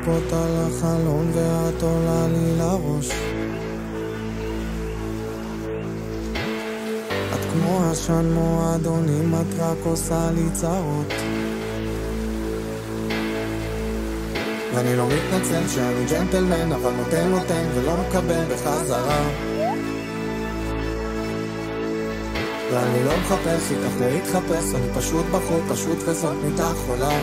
דופקות על החלון ואת עולה לי לראש. את כמו עשן מועדונים, את רק עושה לי צרות. ואני לא מתנצל שאני ג'נטלמן, אבל נותן ולא מקבל בחזרה. ואני לא מחפש איתך להתחפש, אני פשוט בחור, פשוט וזאת מיטה חולה.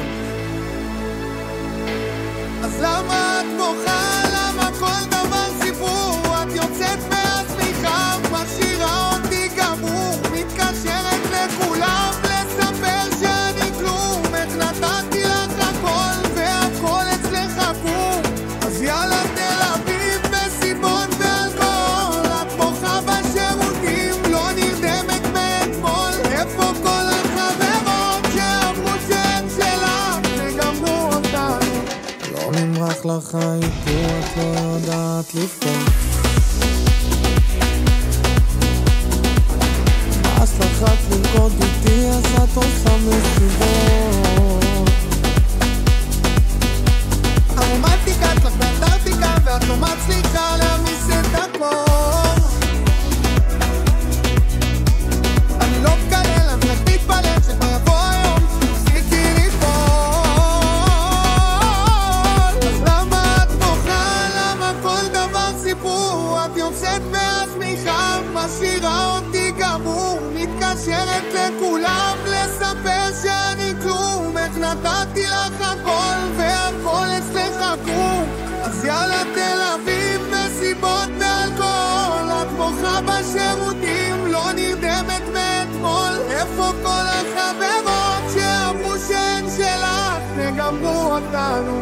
אז למה את בוכה? למה כל דבר סיפור? את יוצאת מעצמך, משאירה אותי גמור, מתקשרת לכולם לספר שאני כלום. איך נתתי לך הכל והכל אצלך קום. אז יאללה תל אביב, מסיבות ואלכוהול, את בוכה בשירותים, לא נרדמת מאתמול. איפה כל החברות שאמרו שאין שלך וגמרו אותנו? לא נמרח לך איפור, את לא יודעת לבחור. אז לחת לרקוד איתי, אז את עושה מסיבות. הרומנטיקה אצלך באנטרקטיקה, ואת לא מצליחה להמיס את הכל. אני לא מקלל, אני רק מתפלל שכבר יבוא היום תפסיקי לפעול. אז למה את בוכה? למה כל דבר סיפור? את יוצאת מעצמך, משאירה אותי גמור, מתקשרת לכולם לספר שאני כלום. איך נתתי לך הכל והכל אצלך קום. אז יאללה תל אביב, מסיבות ואלכוהול, את בוכה בשירותים, לא נרדמת מאתמול. איפה כל החברות שאמרו שאין שלך וגמרו אותנו?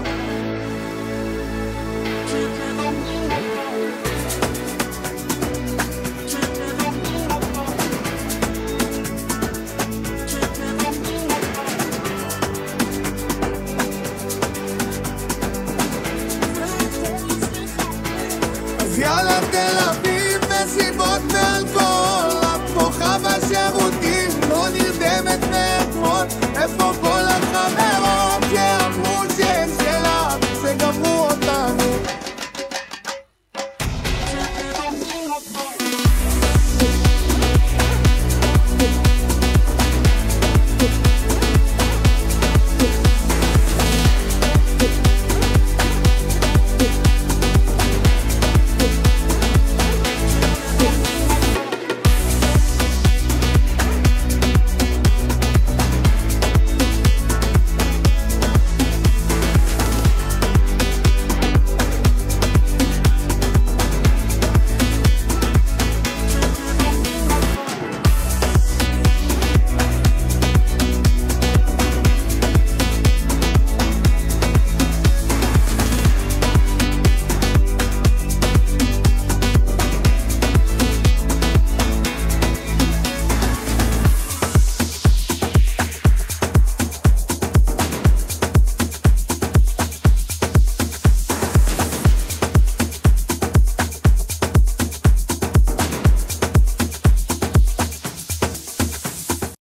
אז יאללה תל אביב,